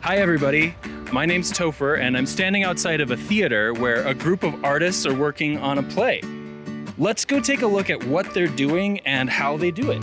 Hi, everybody. My name's Topher, and I'm standing outside of a theater where a group of artists are working on a play. Let's go take a look at what they're doing and how they do it.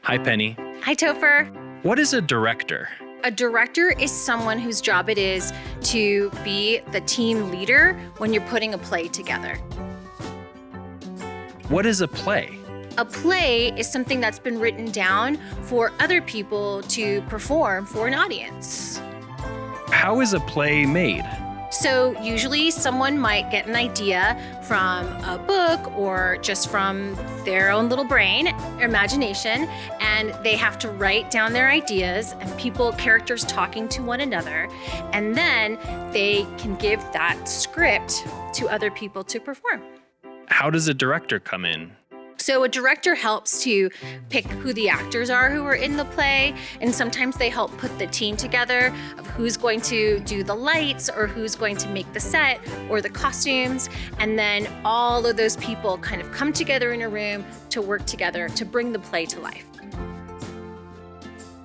Hi, Penny. Hi, Topher. What is a director? A director is someone whose job it is to be the team leader when you're putting a play together. What is a play? A play is something that's been written down for other people to perform for an audience. How is a play made? So usually someone might get an idea from a book or just from their own little brain, imagination, and they have to write down their ideas and characters talking to one another, and then they can give that script to other people to perform. How does a director come in? So a director helps to pick who the actors are who are in the play, and sometimes they help put the team together of who's going to do the lights or who's going to make the set or the costumes, and then all of those people kind of come together in a room to work together to bring the play to life.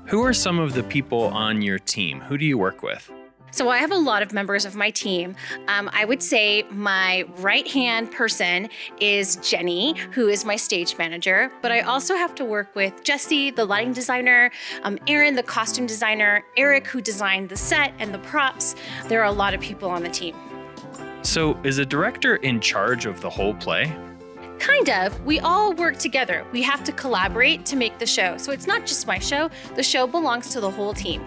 Who are some of the people on your team? Who do you work with? So I have a lot of members of my team. I would say my right-hand person is Jenny, who is my stage manager, but I also have to work with Jesse, the lighting designer, Aaron, the costume designer, Erik, who designed the set and the props. There are a lot of people on the team. So is a director in charge of the whole play? Kind of. We all work together. We have to collaborate to make the show. So it's not just my show. The show belongs to the whole team.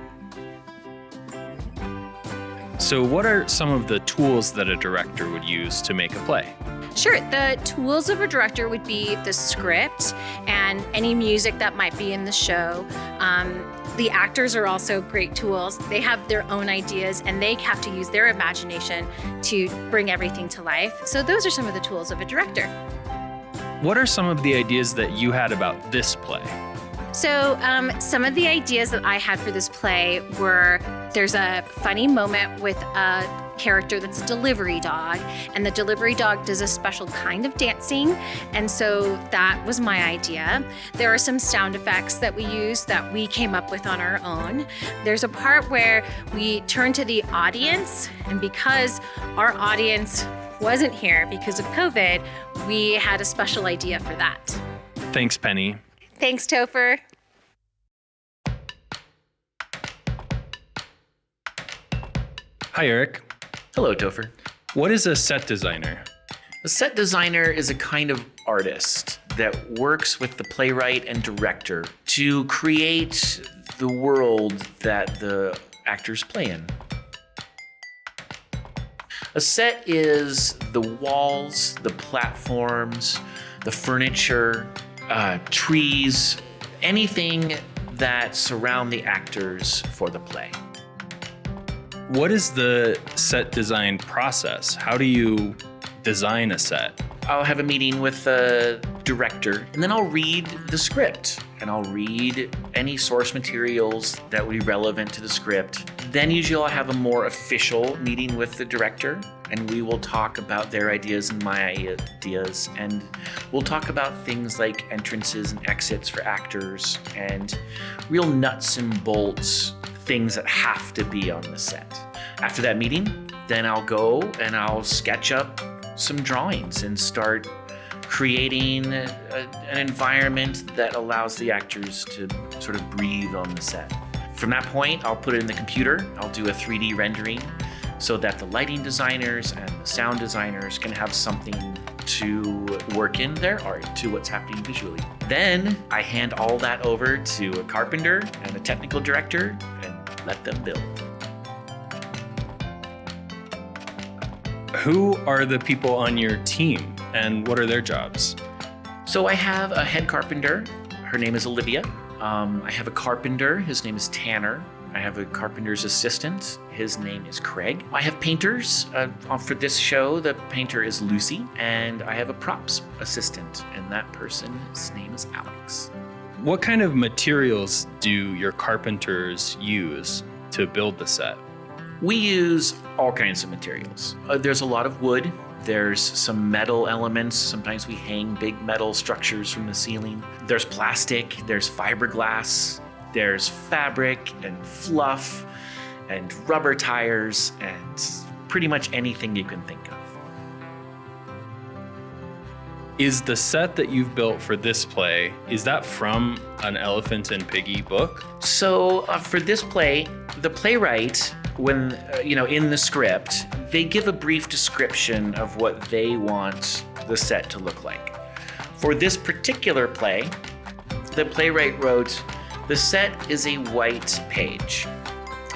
So what are some of the tools that a director would use to make a play? Sure. The tools of a director would be the script and any music that might be in the show. The actors are also great tools. They have their own ideas and they have to use their imagination to bring everything to life. So those are some of the tools of a director. What are some of the ideas that you had about this play? So some of the ideas that I had for this play were, there's a funny moment with a character that's a delivery dog, and the delivery dog does a special kind of dancing, and so that was my idea. There are some sound effects that we use that we came up with on our own. There's a part where we turn to the audience, and because our audience wasn't here because of COVID, we had a special idea for that. Thanks, Penny. Thanks, Topher. Hi, Erik. Hello, Topher. What is a set designer? A set designer is a kind of artist that works with the playwright and director to create the world that the actors play in. A set is the walls, the platforms, the furniture, trees, anything that surround the actors for the play. What is the set design process? How do you design a set? I'll have a meeting with the director, and then I'll read the script, and I'll read any source materials that would be relevant to the script. Then usually I'll have a more official meeting with the director, and we will talk about their ideas and my ideas, and we'll talk about things like entrances and exits for actors, and real nuts and bolts, things that have to be on the set. After that meeting, then I'll go and I'll sketch up some drawings and start creating an environment that allows the actors to sort of breathe on the set. From that point, I'll put it in the computer. I'll do a 3D rendering so that the lighting designers and the sound designers can have something to work in their art to what's happening visually. Then I hand all that over to a carpenter and a technical director and let them build. Who are the people on your team and what are their jobs? So I have a head carpenter. Her name is Olivia. I have a carpenter. His name is Tanner. I have a carpenter's assistant. His name is Craig. I have painters. For this show, the painter is Lucy. And I have a props assistant, and that person's name is Alix. What kind of materials do your carpenters use to build the set? We use all kinds of materials. There's a lot of wood. There's some metal elements. Sometimes we hang big metal structures from the ceiling. There's plastic, there's fiberglass, there's fabric and fluff and rubber tires and pretty much anything you can think of. Is the set that you've built for this play, is that from an Elephant and Piggie book? So for this play, the playwright, when, in the script, they give a brief description of what they want the set to look like. For this particular play, the playwright wrote, the set is a white page,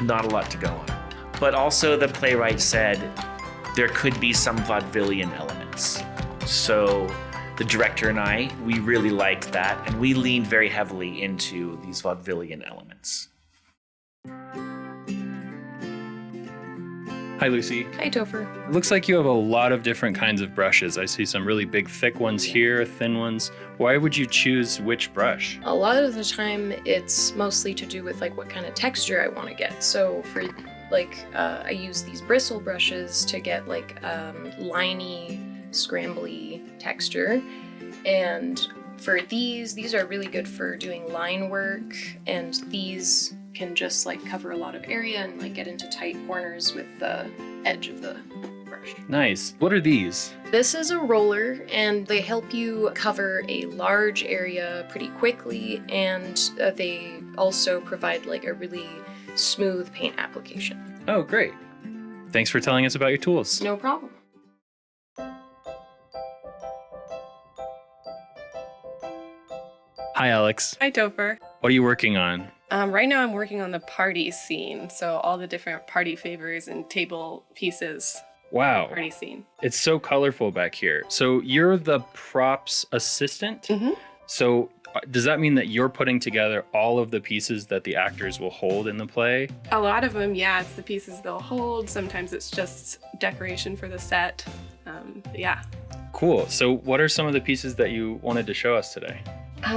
not a lot to go on. But also the playwright said there could be some vaudevillian elements. So the director and I, we really liked that, and we leaned very heavily into these vaudevillian elements. Hi, Lucy. Hi, Topher. It looks like you have a lot of different kinds of brushes. I see some really big, thick ones here, thin ones. Why would you choose which brush? A lot of the time, it's mostly to do with what kind of texture I want to get. So for I use these bristle brushes to get liney, scrambly texture. And for these are really good for doing line work, and these can just cover a lot of area and get into tight corners with the edge of the brush. Nice. What are these? This is a roller, and they help you cover a large area pretty quickly, and they also provide a really smooth paint application. Oh, great. Thanks for telling us about your tools. No problem. Hi, Alix. Hi, Topher. What are you working on? Right now I'm working on the party scene, so all the different party favors and table pieces. Wow. Party scene. It's so colorful back here. So you're the props assistant? Mm-hmm. So does that mean that you're putting together all of the pieces that the actors will hold in the play? A lot of them, yeah, it's the pieces they'll hold. Sometimes it's just decoration for the set. Yeah. Cool. So what are some of the pieces that you wanted to show us today?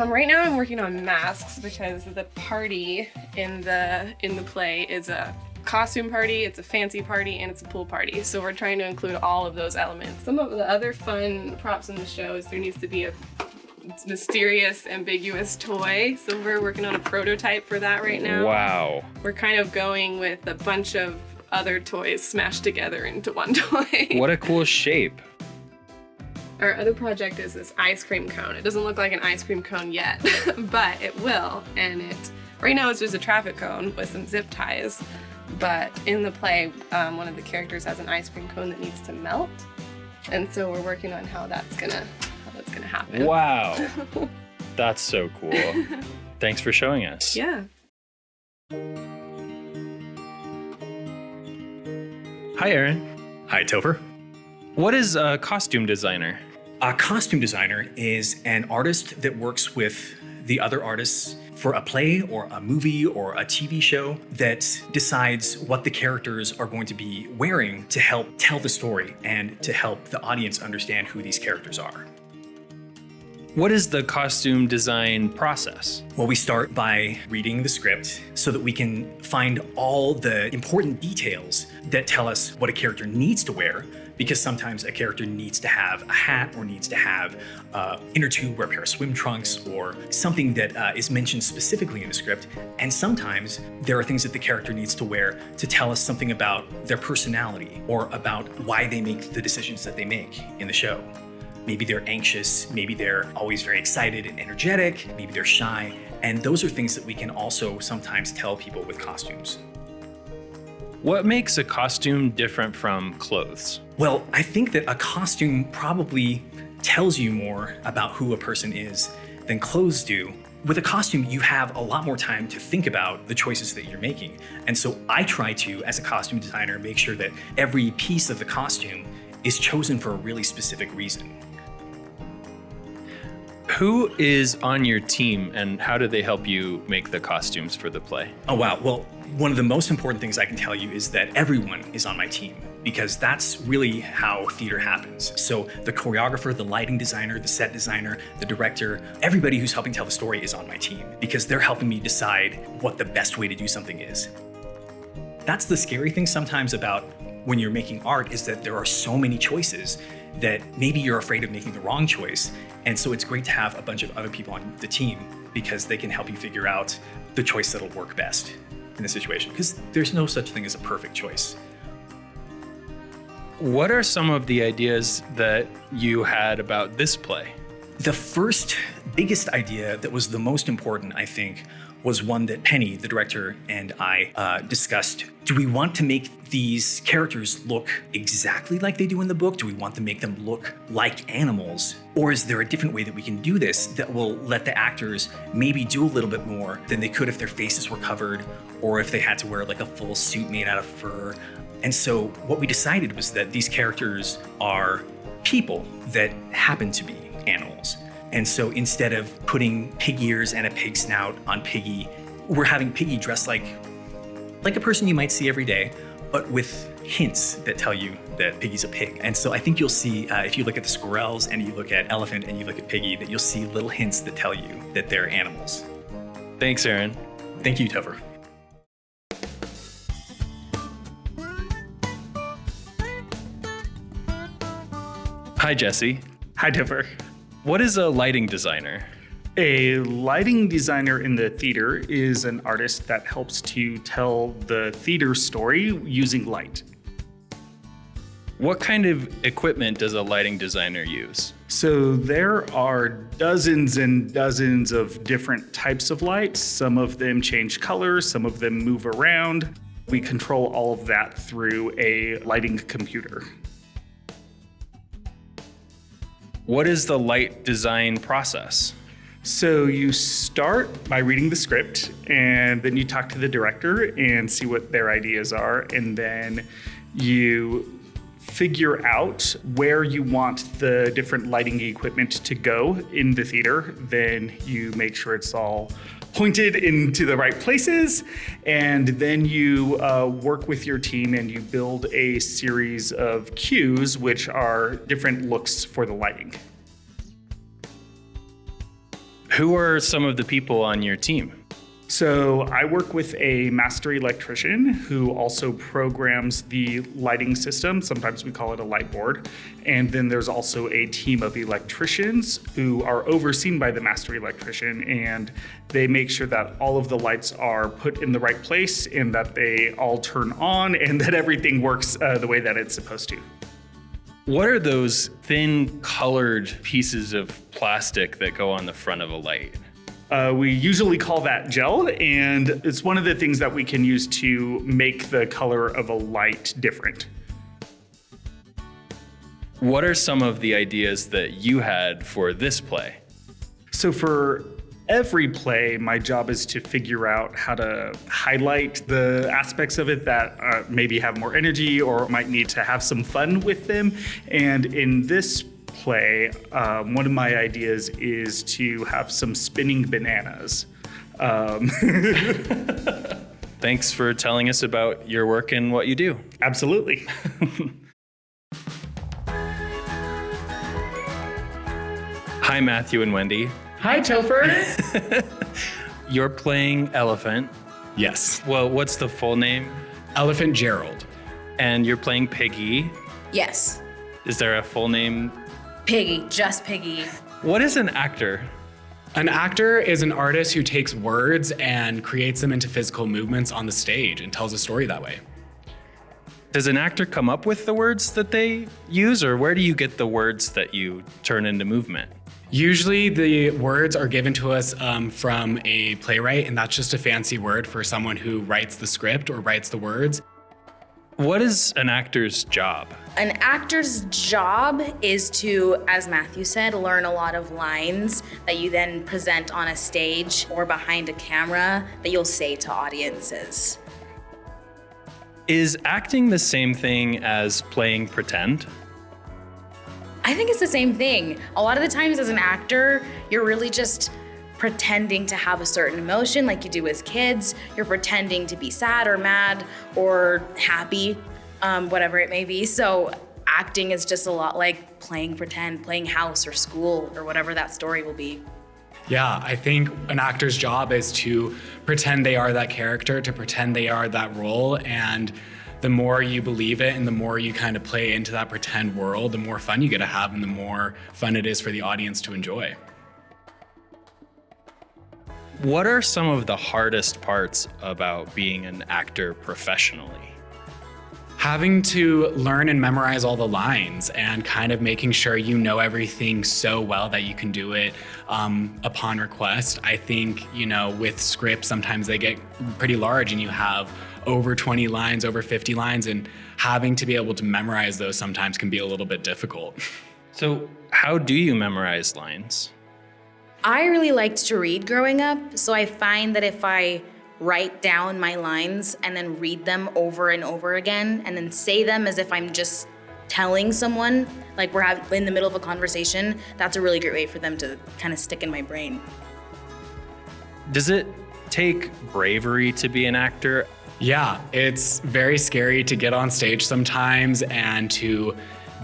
Right now I'm working on masks because the party in the play is a costume party, it's a fancy party, and it's a pool party. So we're trying to include all of those elements. Some of the other fun props in the show is there needs to be a mysterious, ambiguous toy. So we're working on a prototype for that right now. Wow. We're kind of going with a bunch of other toys smashed together into one toy. What a cool shape. Our other project is this ice cream cone. It doesn't look like an ice cream cone yet, but it will. And right now it's just a traffic cone with some zip ties. But in the play, one of the characters has an ice cream cone that needs to melt. And so we're working on how that's gonna happen. Wow. That's so cool. Thanks for showing us. Yeah. Hi, Aaron. Hi, Topher. What is a costume designer? A costume designer is an artist that works with the other artists for a play or a movie or a TV show that decides what the characters are going to be wearing to help tell the story and to help the audience understand who these characters are. What is the costume design process? Well, we start by reading the script so that we can find all the important details that tell us what a character needs to wear, because sometimes a character needs to have a hat or needs to have inner tube or a pair of swim trunks or something that is mentioned specifically in the script. And sometimes there are things that the character needs to wear to tell us something about their personality or about why they make the decisions that they make in the show. Maybe they're anxious, maybe they're always very excited and energetic, maybe they're shy. And those are things that we can also sometimes tell people with costumes. What makes a costume different from clothes? Well, I think that a costume probably tells you more about who a person is than clothes do. With a costume, you have a lot more time to think about the choices that you're making. And so I try to, as a costume designer, make sure that every piece of the costume is chosen for a really specific reason. Who is on your team and how do they help you make the costumes for the play? Oh, wow. Well, one of the most important things I can tell you is that everyone is on my team. because that's really how theater happens. So the choreographer, the lighting designer, the set designer, the director, everybody who's helping tell the story is on my team because they're helping me decide what the best way to do something is. That's the scary thing sometimes about when you're making art, is that there are so many choices that maybe you're afraid of making the wrong choice. And so it's great to have a bunch of other people on the team because they can help you figure out the choice that'll work best in the situation, because there's no such thing as a perfect choice. What are some of the ideas that you had about this play? The first biggest idea that was the most important, I think, was one that Penny, the director, and I discussed. Do we want to make these characters look exactly like they do in the book? Do we want to make them look like animals? Or is there a different way that we can do this that will let the actors maybe do a little bit more than they could if their faces were covered, or if they had to wear like a full suit made out of fur? And so what we decided was that these characters are people that happen to be animals. And so instead of putting pig ears and a pig snout on Piggy, we're having Piggy dressed like a person you might see every day, but with hints that tell you that Piggy's a pig. And so I think you'll see, if you look at the squirrels and you look at Elephant and you look at Piggy, that you'll see little hints that tell you that they're animals. Thanks, Aaron. Thank you, Topher. Hi, Jesse. Hi, Topher. What is a lighting designer? A lighting designer in the theater is an artist that helps to tell the theater story using light. What kind of equipment does a lighting designer use? So there are dozens and dozens of different types of lights. Some of them change colors, some of them move around. We control all of that through a lighting computer. What is the light design process? So you start by reading the script, and then you talk to the director and see what their ideas are, and then you figure out where you want the different lighting equipment to go in the theater. Then you make sure it's all pointed into the right places, and then you work with your team and you build a series of cues, which are different looks for the lighting. Who are some of the people on your team? So I work with a master electrician who also programs the lighting system. Sometimes we call it a light board. And then there's also a team of electricians who are overseen by the master electrician, and they make sure that all of the lights are put in the right place and that they all turn on and that everything works the way that it's supposed to. What are those thin colored pieces of plastic that go on the front of a light? We usually call that gel, and it's one of the things that we can use to make the color of a light different. What are some of the ideas that you had for this play? So for every play, my job is to figure out how to highlight the aspects of it that maybe have more energy or might need to have some fun with them. And in this play, one of my ideas is to have some spinning bananas. Thanks for telling us about your work and what you do. Absolutely. Hi, Matthew and Wendy. Hi, Topher. You're playing Elephant. Yes. Well, what's the full name? Elephant Gerald. And you're playing Piggy. Yes. Is there a full name? Piggy, just Piggy. What is an actor? An actor is an artist who takes words and creates them into physical movements on the stage and tells a story that way. Does an actor come up with the words that they use, or where do you get the words that you turn into movement? Usually the words are given to us from a playwright, and that's just a fancy word for someone who writes the script or writes the words. What is an actor's job? An actor's job is to, as Matthew said, learn a lot of lines that you then present on a stage or behind a camera that you'll say to audiences. Is acting the same thing as playing pretend? I think it's the same thing. A lot of the times as an actor, you're really just pretending to have a certain emotion like you do as kids. You're pretending to be sad or mad or happy. whatever it may be. So acting is just a lot like playing pretend, playing house or school or whatever that story will be. Yeah, I think an actor's job is to pretend they are that character, to pretend they are that role, and the more you believe it and the more you kind of play into that pretend world, the more fun you get to have and the more fun it is for the audience to enjoy. What are some of the hardest parts about being an actor professionally? Having to learn and memorize all the lines and kind of making sure you know everything so well that you can do it upon request. I think, with scripts, sometimes they get pretty large and you have over 20 lines, over 50 lines, and having to be able to memorize those sometimes can be a little bit difficult. So how do you memorize lines? I really liked to read growing up, so I find that if I write down my lines and then read them over and over again and then say them as if I'm just telling someone, like we're in the middle of a conversation, that's a really great way for them to kind of stick in my brain. Does it take bravery to be an actor? Yeah, it's very scary to get on stage sometimes and to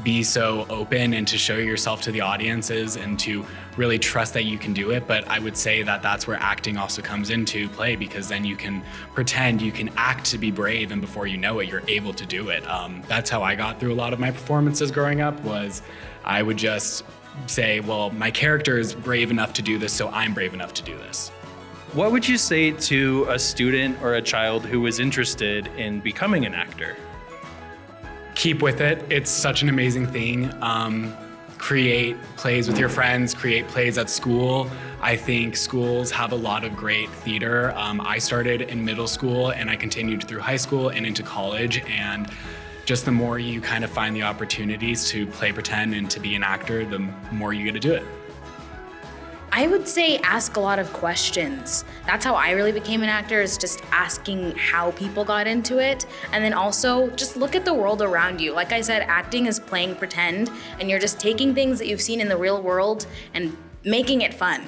be so open and to show yourself to the audiences and to really trust that you can do it. But I would say that that's where acting also comes into play, because then you can pretend, you can act to be brave, and before you know it, you're able to do it. That's how I got through a lot of my performances growing up, was I would just say, well, my character is brave enough to do this, so I'm brave enough to do this. What would you say to a student or a child who was interested in becoming an actor? Keep with it. It's such an amazing thing. Create plays with your friends, create plays at school. I think schools have a lot of great theater. I started in middle school and I continued through high school and into college, and just the more you kind of find the opportunities to play pretend and to be an actor, the more you get to do it. I would say ask a lot of questions. That's how I really became an actor, is just asking how people got into it. And then also just look at the world around you. Like I said, acting is playing pretend, and you're just taking things that you've seen in the real world and making it fun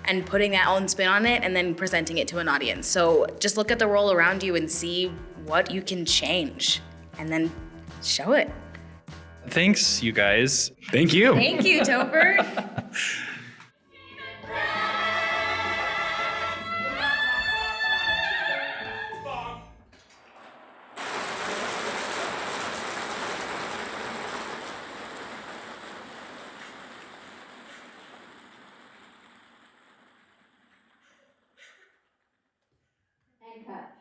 and putting that own spin on it and then presenting it to an audience. So just look at the world around you and see what you can change and then show it. Thanks, you guys. Thank you. Thank you, Topher. Cut.